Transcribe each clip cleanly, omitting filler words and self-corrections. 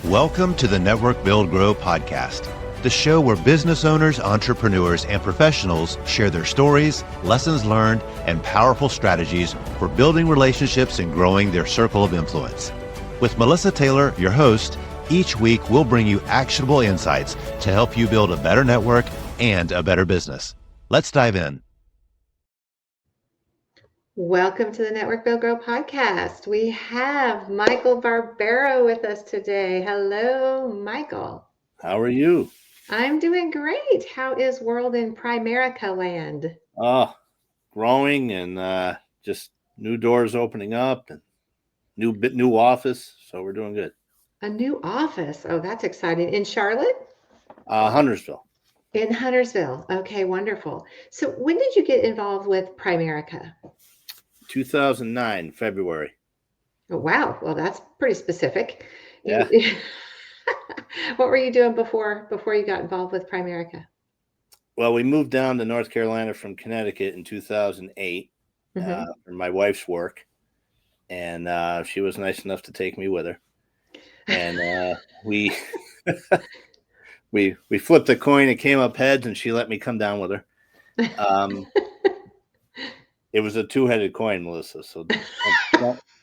Welcome to the Network Build Grow podcast, the show where business owners, entrepreneurs, and professionals share their stories, lessons learned, and powerful strategies for building relationships and growing their circle of influence. With Melissa Taylor, your host, each week we'll bring you actionable insights to help you build a better network and a better business. Let's dive in. Welcome to the Network Build Grow podcast. We have Michael Barbero with us today. Hello, Michael. How are you? I'm doing great. How is world in Primerica land? Growing and just new doors opening up and new office. So we're doing good. A new office. Oh, that's exciting. In Charlotte? Huntersville. In Huntersville. Okay, wonderful. So when did you get involved with Primerica? 2009, February. Oh, wow. Well, that's pretty specific. Yeah. What were you doing before you got involved with Primerica? Well, we moved down to North Carolina from Connecticut in 2008 for my wife's work. And she was nice enough to take me with her. And we flipped a coin. It came up heads, and she let me come down with her. It was a two-headed coin, Melissa. So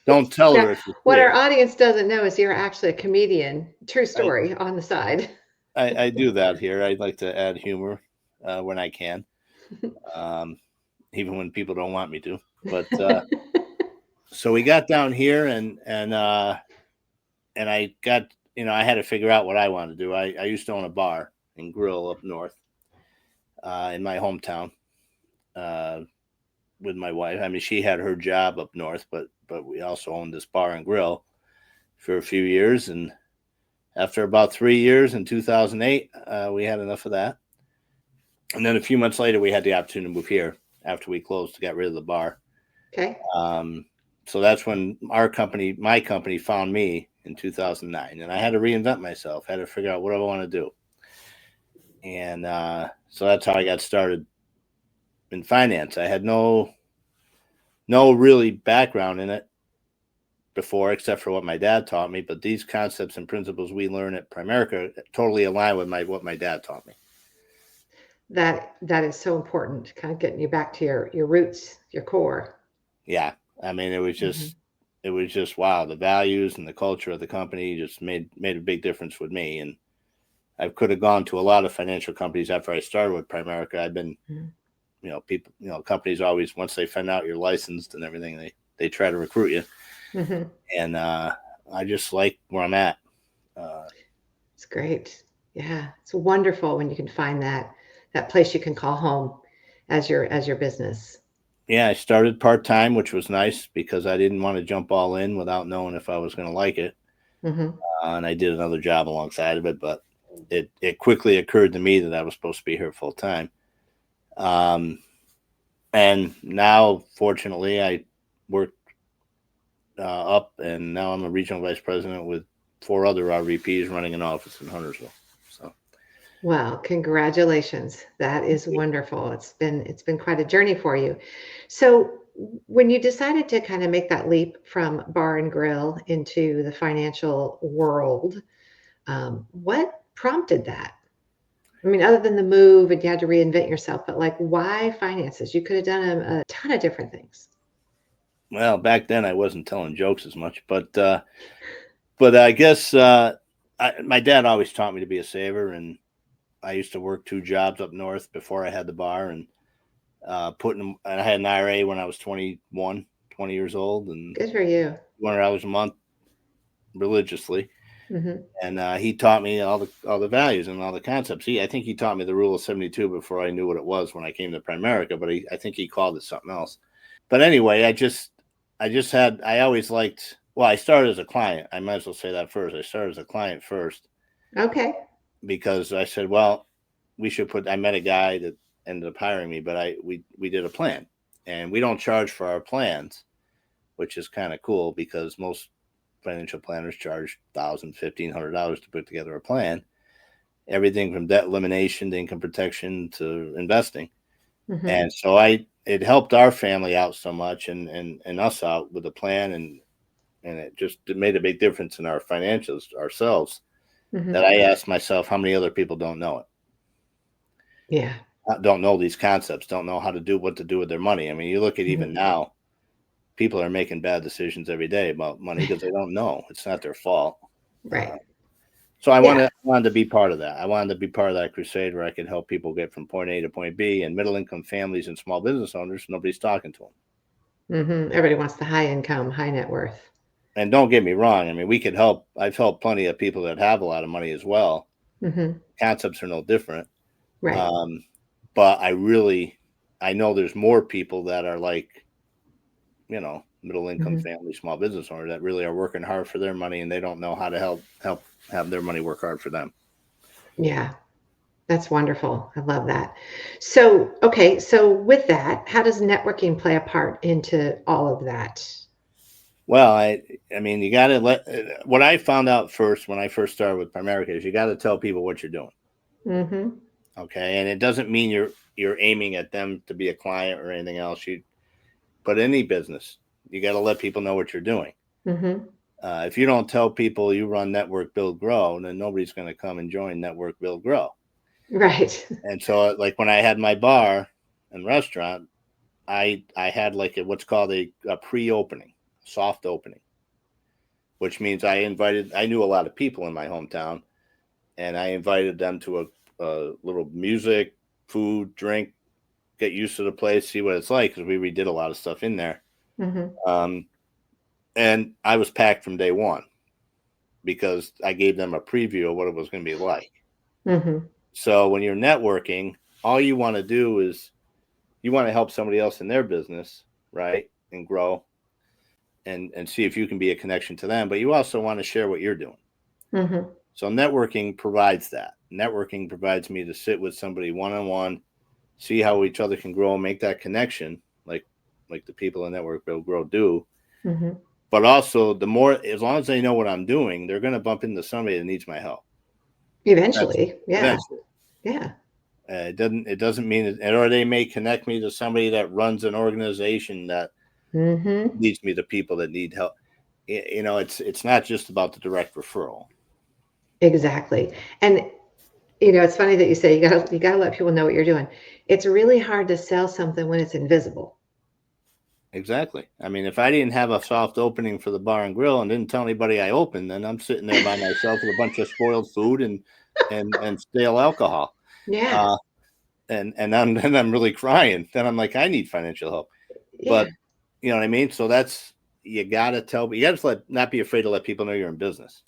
don't tell her. What our audience doesn't know is you're actually a comedian. True story on the side. I do that here. I'd like to add humor when I can, even when people don't want me to. But so we got down here, and I got, I had to figure out what I wanted to do. I used to own a bar and grill up north in my hometown. With my wife. I mean, she had her job up north, but we also owned this bar and grill for a few years. And after about 3 years in 2008, we had enough of that. And then a few months later, we had the opportunity to move here after we closed to get rid of the bar. Okay. So that's when my company found me in 2009, and I had to reinvent myself. I had to figure out what I want to do. And so that's how I got started in finance. I had no really background in it before, except for what my dad taught me. But these concepts and principles we learn at Primerica totally align with what my dad taught me. That is so important, kind of getting you back to your roots, your core. Yeah, I mean, it was just wow. The values and the culture of the company just made a big difference with me. And I could have gone to a lot of financial companies after I started with Primerica. I've been. People, companies always, once they find out you're licensed and everything, they try to recruit you. Mm-hmm. And I just like where I'm at. It's great. Yeah. It's wonderful when you can find that place you can call home as your business. Yeah. I started part-time, which was nice because I didn't want to jump all in without knowing if I was going to like it. Mm-hmm. And I did another job alongside of it, but it quickly occurred to me that I was supposed to be here full-time. And now, fortunately, I worked up, and now I'm a regional vice president with 4 other RVPs running an office in Huntersville. So, wow, congratulations! That is wonderful. It's been quite a journey for you. So, when you decided to kind of make that leap from bar and grill into the financial world, what prompted that? I mean, other than the move and you had to reinvent yourself, but like, why finances? You could have done a ton of different things. Well, back then I wasn't telling jokes as much, but I guess my dad always taught me to be a saver, and I used to work 2 jobs up north before I had the bar, and I had an IRA when I was 20 years old, and good for you. $200 a month religiously. Mm-hmm. And he taught me all the values and all the concepts. I think he taught me the rule of 72 before I knew what it was when I came to Primerica, but I think he called it something else. But anyway, I always liked, well, I started as a client. I might as well say that first. I started as a client first. Okay. Because I said, well, I met a guy that ended up hiring me, but we did a plan, and we don't charge for our plans, which is kind of cool because most financial planners charge $1,000, $1,500 to put together a plan. Everything from debt elimination to income protection to investing. Mm-hmm. And so it helped our family out so much and us out with the plan, and it made a big difference in our financials ourselves. Mhm. that I ask myself, how many other people don't know it? Yeah. Don't know these concepts, don't know how to do what to do with their money. I mean, you look at even Mhm. now, people are making bad decisions every day about money because they don't know. It's not their fault. Uh, Right. so Yeah. wanted to be part of that. I wanted to be part of that crusade where I could help people get from point A to point B, and middle income families and small business owners, nobody's talking to them. Everybody wants the high income, high net worth. And don't get me wrong. I mean, we could help. I've helped plenty of people that have a lot of money as well. Mhm. Concepts are no different. Right. Um, but I know there's more people that are like, middle income Mhm. family, small business owner that really are working hard for their money and they don't know how to help have their money work hard for them. Yeah. That's wonderful. I love that. So, okay, so with that, how does networking play a part into all of that? Well, I mean, you got to what I found out first when I first started with Primerica is you got to tell people what you're doing. Mhm. Okay. And it doesn't mean you're aiming at them to be a client or anything else. But any business, you got to let people know what you're doing. Mhm. If you don't tell people you run Network Build Grow, then nobody's going to come and join Network Build Grow. Right. And so, like when I had my bar and restaurant, I had like what's called a pre-opening, soft opening, which means I knew a lot of people in my hometown, and I invited them to a little music, food, drink, get used to the place, see what it's like, because we redid a lot of stuff in there. Mhm. Um, and I was packed from day one because I gave them a preview of what it was going to be like. Mhm. So when you're networking, all you want to do is you want to help somebody else in their business, right? And grow and see if you can be a connection to them. But you also want to share what you're doing. Mhm. So networking provides that. Networking provides me to sit with somebody one-on-one, see how each other can grow, make that connection, like the people in Network Build Grow do. Mhm. But also as long as they know what I'm doing, they're going to bump into somebody that needs my help. That's Eventually. Yeah. eventually. Yeah. It doesn't mean it, or they may connect me to somebody that runs an organization that Mhm. leads me to people that need help. It's not just about the direct referral. Exactly. And it's funny that you say you gotta let people know what you're doing. It's really hard to sell something when it's invisible. Exactly. I mean, if I didn't have a soft opening for the bar and grill and didn't tell anybody I opened, then I'm sitting there by myself with a bunch of spoiled food and stale alcohol. Yeah. Uh, and I'm really crying. Then I'm like, I need financial help. Yeah. But you know what I mean? So you gotta not be afraid to let people know you're in business.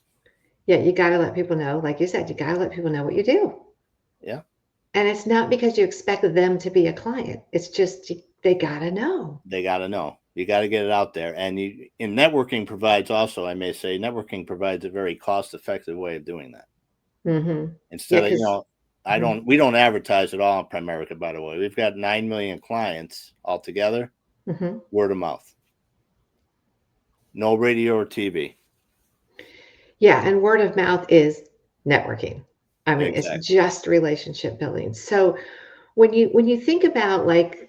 Yeah, you gotta let people know, like you said, you gotta let people know what you do. Yeah. And it's not because you expect them to be a client. It's just they gotta know. They got to know. You got to get it out there. And networking provides also, I may say, networking provides a very cost effective way of doing that. Mhm. Yeah, Instead of, 'cause mhm. we don't advertise at all in Primerica, by the way. We've got 9 million clients altogether, Mhm. word of mouth, no radio or TV. Yeah, and word of mouth is networking. I mean, it's Exactly. just relationship building. So when you think about like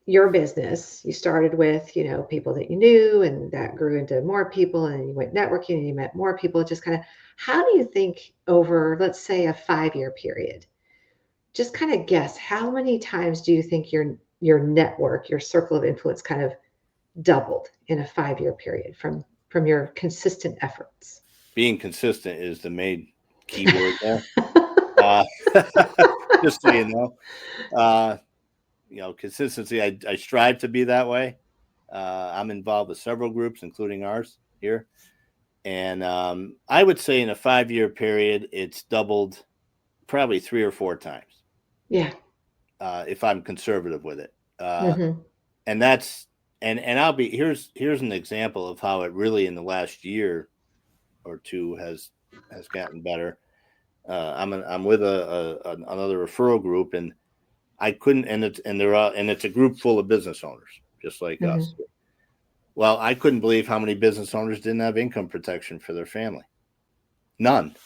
your business, you started with, people that you knew and that grew into more people and you went networking and you met more people, just kind of how do you think over, let's say, a 5-year period? Just kind of guess how many times do you think your network, your circle of influence kind of doubled in a 5-year period from your consistent efforts? Being consistent is the main key word there. Uh, just so you know. Uh, Consistency. I strive to be that way. I'm involved with several groups, including ours here. And I would say in a 5-year period, it's doubled probably 3 or 4 times Yeah. if I'm conservative with it. Mhm. And that's and I'll be here's an example of how it really in the last year or two has gotten better. I'm with another referral group, and I couldn't and it's a group full of business owners just like us. Mhm. Well, I couldn't believe how many business owners didn't have income protection for their family. None.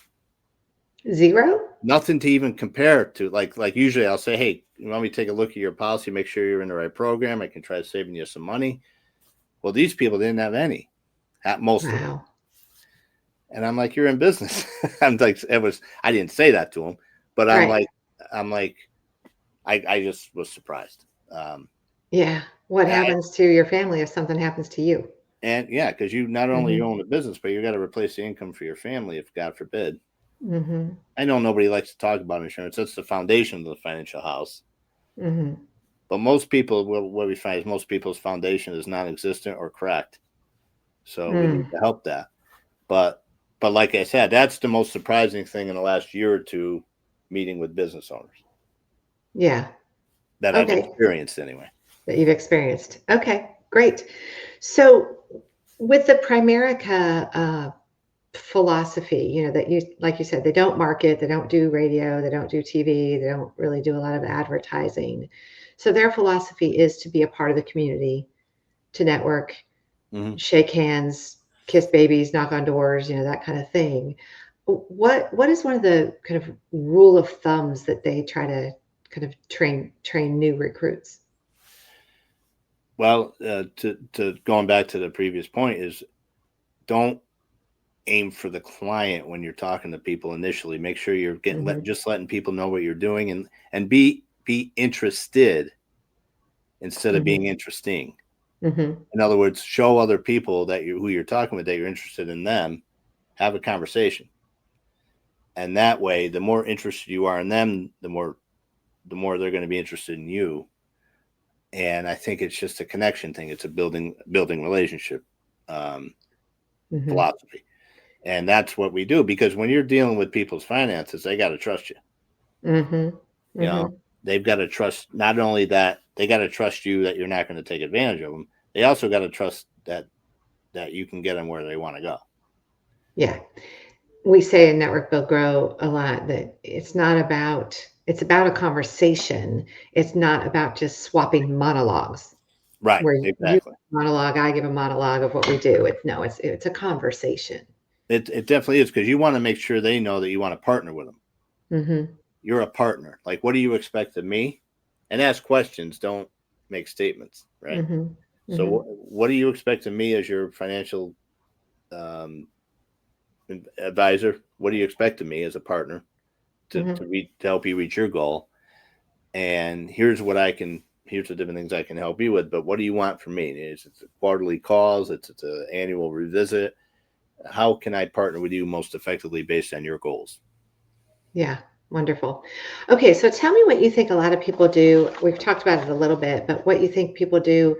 0? Nothing to even compare to. Like usually I'll say, hey, you want me to take a look at your policy, make sure you're in the right program. I can try saving you some money. Well, these people didn't have any, most of them. Wow. And I'm like, you're in business. I'm like, I didn't say that to him, but Right. I just was surprised. Yeah. What I, happens to your family if something happens to you? and yeah, because you not only you Hmm. own a business, but you got to replace the income for your family if God forbid. Hmm. I know nobody likes to talk about insurance. That's the foundation of the financial house. Hmm. But most people, what we find is most people's foundation is non-existent or cracked. So we need Mm. to help that. But like I said, that's the most surprising thing in the last year or two, meeting with business owners Yeah. that I've Okay. experienced anyway. That you've experienced. Okay, great. So with the Primerica philosophy, that you, like you said, they don't market, they don't do radio, they don't do TV, they don't really do a lot of advertising. So their philosophy is to be a part of the community, to network, Mm-hmm. shake hands, kiss babies, knock on doors, that kind of thing. What is one of the kind of rule of thumbs that they try to kind of train new recruits? Well, to going back to the previous point is don't aim for the client when you're talking to people initially. Make sure you're Hmm. just letting people know what you're doing and be interested instead of being Hmm. interesting. Hmm. In other words, show other people that who you're talking with that you're interested in them. Have a conversation, and that way, the more interested you are in them, the more they're going to be interested in you. And I think it's just a connection thing. It's a building relationship um, Hmm. philosophy, and that's what we do. Because when you're dealing with people's finances, they got to trust you. Mhm. You know, Mhm. they've got to trust. Not only that, they got to trust you that you're not going to take advantage of them. They also got to trust that you can get them where they want to go. Yeah. We say in Network Build Grow a lot that it's about a conversation. It's not about just swapping monologues Right. where you Exactly. monologue, I give a monologue of what we do. It's a conversation. It definitely is because you want to make sure they know that you want to partner with them. Mhm. You're a partner. Like, what do you expect of me? And ask questions. Don't make statements. Right. Mhm. So, Mhm. what do you expect of me as your financial um, advisor? What do you expect of me as a partner Mhm. to help you reach your goal? And here's what I can. Here's the different things I can help you with. But what do you want from me? It's a quarterly calls. It's an annual revisit. How can I partner with you most effectively based on your goals? Yeah. Wonderful. Okay, so tell me what you think a lot of people do. We've talked about it a little bit, but what you think people do,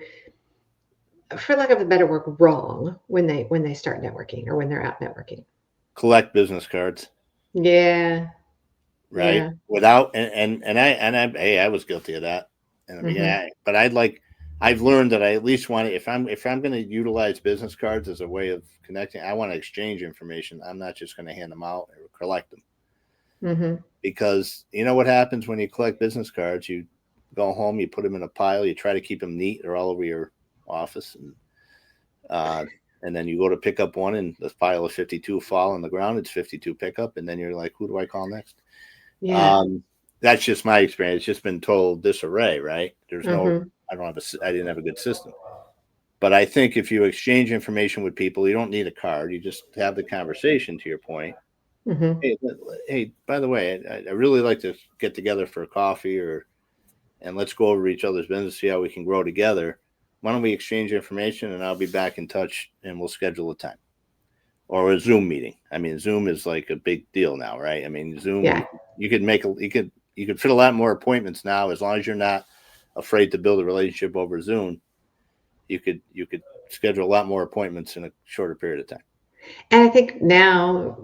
for lack of a better word, wrong when they start networking or when they're out networking. Collect business cards, Yeah. right? Yeah. Without hey, I was guilty of that in the beginning. Mhm. But I've learned that I at least want to, if I'm going to utilize business cards as a way of connecting, I want to exchange information. I'm not just going to hand them out or collect them, Mhm. because you know what happens when you collect business cards? You go home, you put them in a pile, you try to keep them neat. They're all over your office, uh, and then you go to pick up one, and the pile of 52 fall on the ground. It's 52 pickup, and then you're like, who do I call next? Yeah. Um, that's just my experience. It's just been total disarray, right? Mhm. I didn't have a good system. But I think if you exchange information with people, you don't need a card. You just have the conversation. To your point, Mhm. hey, by the way, I really like to get together for a coffee, and let's go over each other's business, see how we can grow together. Why don't we exchange information, and I'll be back in touch, and we'll schedule a time or a Zoom meeting. I mean, Zoom is like a big deal now, right? I mean, Zoom, Yeah. you could make you could fit a lot more appointments now, as long as you're not afraid to build a relationship over Zoom. You could schedule a lot more appointments in a shorter period of time. And I think now,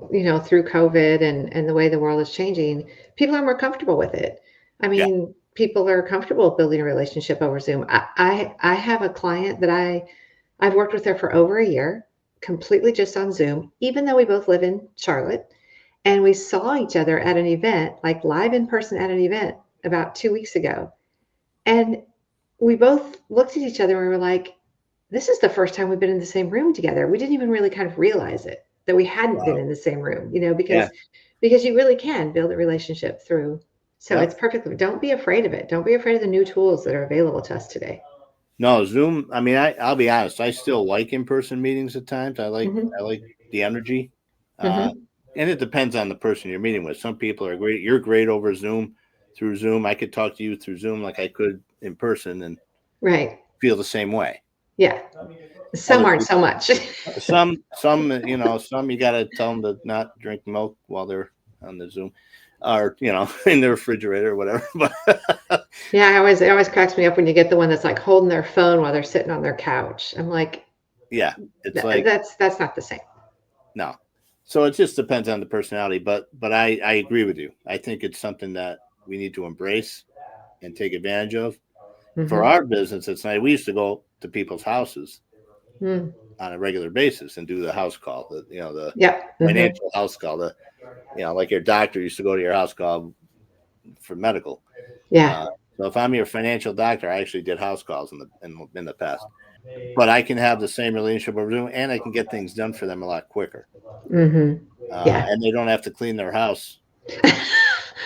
through COVID and the way the world is changing, people are more comfortable with it. I Yeah. mean, people are comfortable building a relationship over Zoom. I have a client that I've worked with her for over a year, completely just on Zoom, even though we both live in Charlotte. And we saw each other at an event, like live in person at an event about 2 weeks ago. And we both looked at each other and we were like, this is the first time we've been in the same room together. We didn't even really kind of realize it that we hadn't been Wow. in the same room, Yeah. because you really can build a relationship through. So it's Yep. perfect. Don't be afraid of it. Don't be afraid of the new tools that are available to us today. No, Zoom. I mean, I'll be honest. I still like in-person meetings at times. Hmm. I like the energy. Mm-hmm. And it depends on the person you're meeting with. Some people are great. You're great over through Zoom. I could talk to you through Zoom like I could in person and Right. feel the same way. Yeah. Some Other aren't people, so much. some you got to tell them to not drink milk while they're on the Zoom, or in the refrigerator or whatever. But Yeah, it always cracks me up when you get the one that's like holding their phone while they're sitting on their couch. I'm like, yeah, it's like that's not the same. no. So it just depends on the personality. But I agree with you. I think it's something that we need to embrace and take advantage of. For Mm-hmm. our business, it's nice. We used to go to people's houses Mm. on a regular basis and do the house call, the Yep. Mm-hmm. financial house call, like your doctor used to go to your house call for medical. Yeah. Uh, so if I'm your financial doctor, I actually did house calls in the past. But I can have the same relationship we're doing, and I can get things done for them a lot quicker. Mm-hmm. Yeah. And they don't have to clean their house.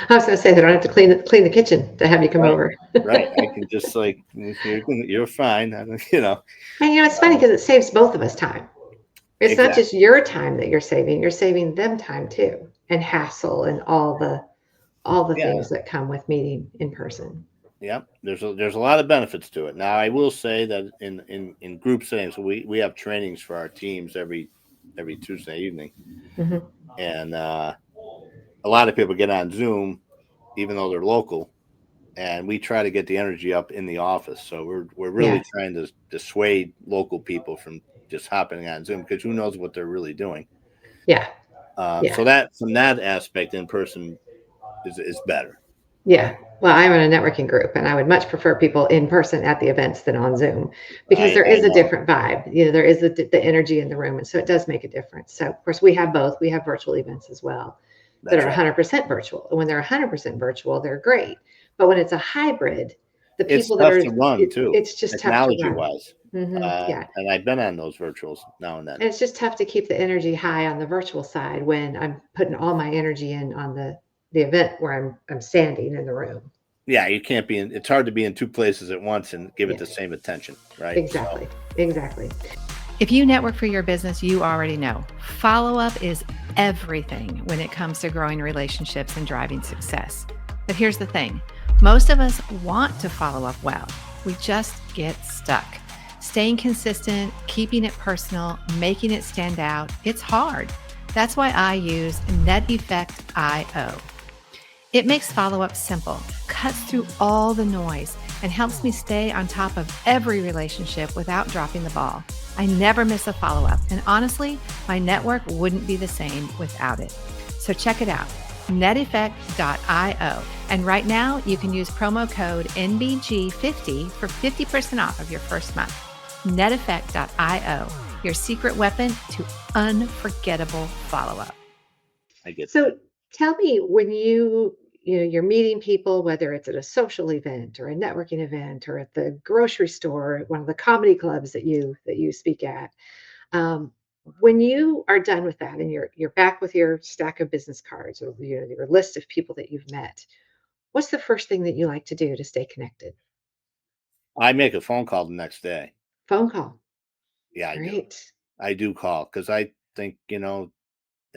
I was going to say they don't have to clean the kitchen to have you come Right. over. Right. I can just you're fine. And it's funny because it saves both of us time. It's not Exactly. just your time that you're saving them time too, and hassle and all the Yeah. things that come with meeting in person. Yep. There's a lot of benefits to it. Now I will say that in group settings, we have trainings for our teams every Tuesday evening, Mm-hmm. and a lot of people get on Zoom, even though they're local, and we try to get the energy up in the office. So we're really Yeah. trying to dissuade local people from just hopping on Zoom because who knows what they're really doing. Yeah. Yeah. So that from that aspect, in person is better. Yeah. Well, I'm in a networking group and I would much prefer people in person at the events than on Zoom because there I is a know. different vibe. There is the energy in the room. And so it does make a difference. So, of course, we have both. We have virtual events as well that are That's right. 100% virtual. And when they're 100% virtual, they're great. But when it's a hybrid, the It's people that tough are, to run too, it's just tough to technology run. wise. Yeah. And I've been on those virtuals now and then. And it's just tough to keep the energy high on the virtual side when I'm putting all my energy in on the event where I'm standing in the room. Yeah, you can't be in. It's hard to be in two places at once and give it Yeah. the same attention, right? So Exactly. Exactly. If you network for your business, you already know follow up is everything when it comes to growing relationships and driving success. But here's the thing most of us want to follow up well, we just get stuck. Staying consistent, keeping it personal, making it stand out, it's hard. That's why I use NetEffect.io. It makes follow-up simple, cuts through all the noise, and helps me stay on top of every relationship without dropping the ball. I never miss a follow-up, and honestly, my network wouldn't be the same without it. So check it out, neteffect.io. And right now, you can use promo code NBG50 for 50% off of your first month. neteffect.io, your secret weapon to unforgettable follow-up. I get So tell me when you're meeting people, whether it's at a social event or a networking event or at the grocery store, at one of the comedy clubs that you speak at, um, when you are done with that and you're back with your stack of business cards or your list of people that you've met, what's the first thing that you like to do to stay connected? I make a phone call the next day. Phone call. Yeah, I do. Great. I do call because I think an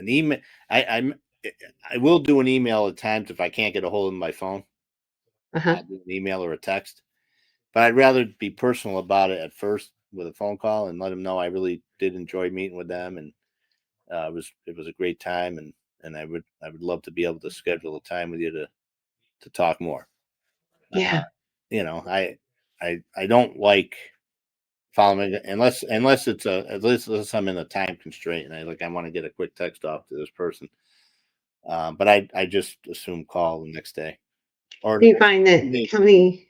email. I I will do an email at times if I can't get a hold of my phone. Uh-huh. I'll do an email or a text, but I'd rather be personal about it at first with a phone call and let them know I really did enjoy meeting with them and it was a great time and I would love to be able to schedule a time with you to talk more. Uh, Yeah. I don't like following unless it's unless I'm in a time constraint and I want to get a quick text off to this person. But I just assume call the next day or Do you find that how many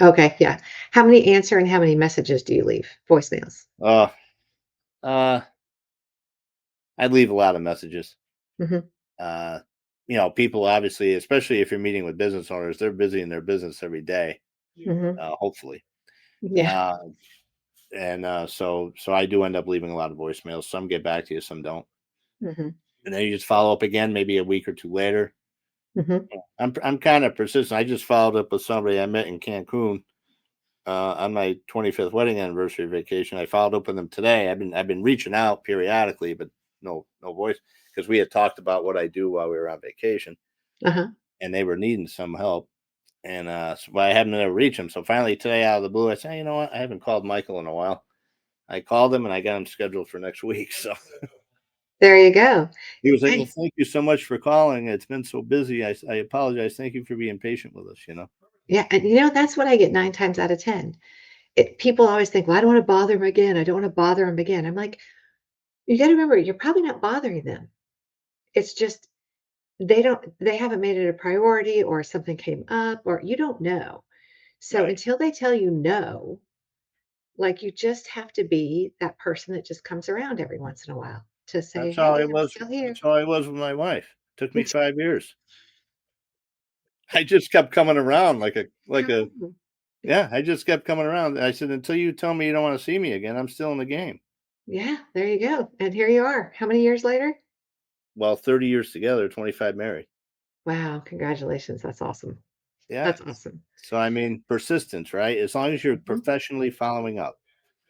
okay, yeah. How many answer and how many messages do you leave? Voicemails? uh uh I leave a lot of messages. Mhm. Uh, people obviously, especially if you're meeting with business owners, they're busy in their business every day. Mhm. Hopefully, Yeah. uh, and so I do end up leaving a lot of voicemails. Some get back to you, some don't, Mhm. and then you just follow up again, maybe a week or two later. Mhm. I'm kind of persistent. I just followed up with somebody I met in Cancun on my 25th wedding anniversary vacation. I followed up with them today. I've been reaching out periodically, but no voice. because we had talked about what I do while we were on vacation, Uh-huh. and they were needing some help. And but I haven't been able to reach him. So finally today, out of the blue, I said, you know what? I haven't called Michael in a while. I called him and I got him scheduled for next week. So There you go. he was like, well, Hey, thank you so much for calling. It's been so busy. I apologize. Thank you for being patient with us, you know? yeah, and that's what I get 9 times out of 10. People always think, "Well, I don't wanna bother him again. I don't wanna bother him again." I'm like, "You gotta remember, you're probably not bothering them. It's just they haven't made it a priority or something came up or you don't know." So Right. until they tell you no, like, you just have to be that person that just comes around every once in a while to say, That's how "Hey, I I'm was. still here." That's how I was with my wife. It took me 5 years. I just kept coming around Oh, yeah, I just kept coming around. I said, until you tell me you don't want to see me again, I'm still in the game. yeah, there you go, and here you are. How many years later? Well, 30 years together, 25 married. Wow, congratulations, that's awesome. Yeah. That's awesome. So, I mean, persistence, right? As long as you're Mhm. professionally following up.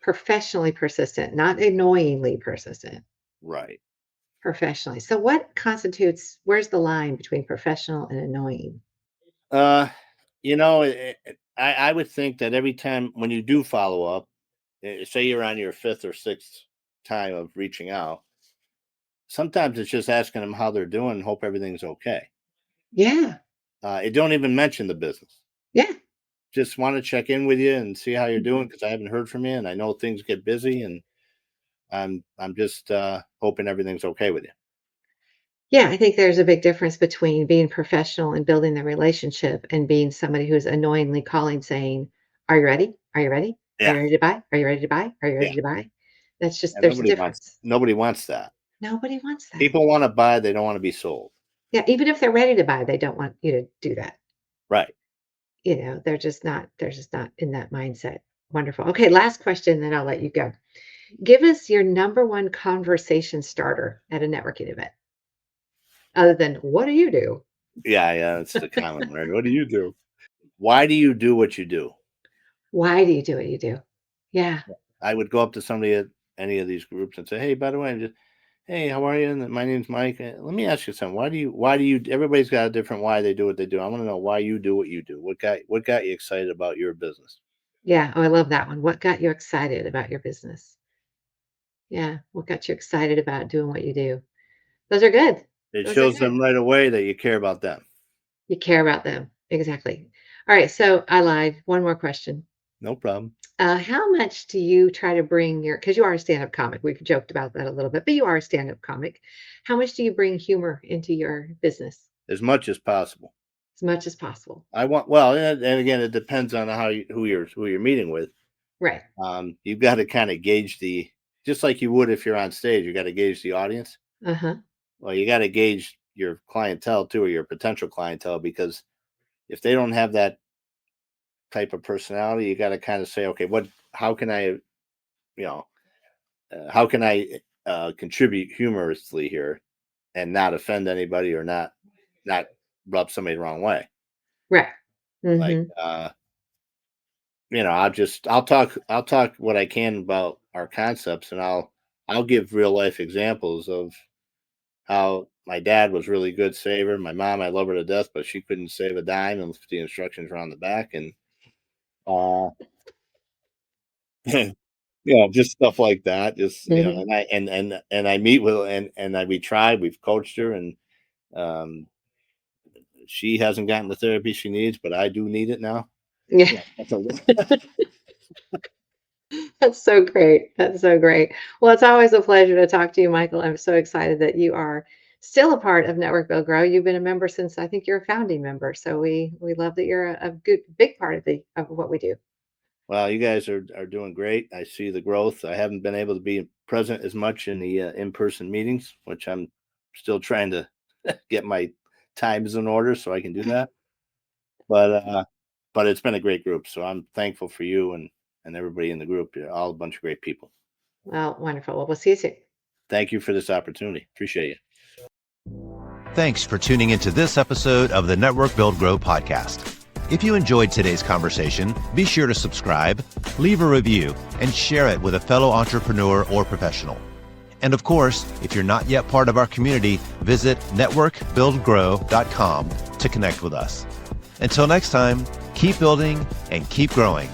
Professionally persistent, not annoyingly persistent, Right. professionally. So what constitutes where's the line between professional and annoying? Uh, I would think that every time when you do follow up, say you're on your fifth or sixth time of reaching out, sometimes it's just asking them how they're doing and hope everything's okay. Yeah, It don't even mention the business. yeah. Just want to check in with you and see how you're doing Mhm. because I haven't heard from you and I know things get busy and I'm just hoping everything's okay with you. Yeah, I think there's a big difference between being professional and building the relationship and being somebody who's annoyingly calling saying, "Are you ready? Are you ready? Are you Yeah, ready to buy? Are you ready to buy? Are you yeah. ready to buy?" That's just And there's a difference. nobody wants that. Nobody wants that. People want to buy, they don't want to be sold. Yeah, even if they're ready to buy, they don't want you to do that. Right. They're just not in that mindset. Wonderful. Okay, last question, then I'll let you go. Give us your number one conversation starter at a networking event, other than what do you do? Yeah, yeah, it's the common one. Right? What do you do? Why do you do what you do? Why do you do what you do? Yeah, I would go up to somebody at any of these groups and say, "Hey, by the way, hey, how are you? And my name's Mike. Let me ask you something. Why do you? Everybody's got a different why they do what they do. I want to know why you do what you do. What got you excited about your business? yeah. Oh, I love that one. What got you excited about your business? Yeah, what got you excited about doing what you do? Those are good. It Those are shows good. them right away that you care about them. You care about them. Exactly. All right, so I lied. One more question. No problem. How much do you try to bring your, because you are a stand-up comic, we've joked about that a little bit, but you are a stand-up comic. How much do you bring humor into your business? As much as possible. As much as possible. I want well, and again, it depends on who you're meeting with. Right. You've got to kind of gauge the just like you would if you're on stage. You got to gauge the audience. Uh-huh. Well, you got to gauge your clientele too, or your potential clientele, because if they don't have that type of personality, you got to kind of say, okay, how can I, how can I contribute humorously here and not offend anybody or not rub somebody the wrong way? Right. Like, Mhm. I'll talk what I can about our concepts, and I'll give real life examples of how my dad was really good saver. My mom, I love her to death, but she couldn't save a dime, and the instructions were on the back, and uh, just stuff like that. Just Mhm. and I meet with we tried. We've coached her, and um, she hasn't gotten the therapy she needs, but I do need it now. Yeah. Yeah, that's a That's so great. That's so great. Well, it's always a pleasure to talk to you, Michael. I'm so excited that you are still a part of Network Build Grow. You've been a member since I think you're a founding member. So we love that you're a good big part of the of what we do. Well, you guys are doing great. I see the growth. I haven't been able to be present as much in the in-person meetings, which I'm still trying to get my times in order so I can do that. But it's been a great group, so I'm thankful for you and everybody in the group. You're all a bunch of great people. Well, wonderful. Well, we'll see you soon. Thank you for this opportunity. Appreciate you. Thanks for tuning into this episode of the Network Build Grow podcast. If you enjoyed today's conversation, be sure to subscribe, leave a review, and share it with a fellow entrepreneur or professional. And of course, if you're not yet part of our community, visit networkbuildgrow.com to connect with us. Until next time, keep building and keep growing.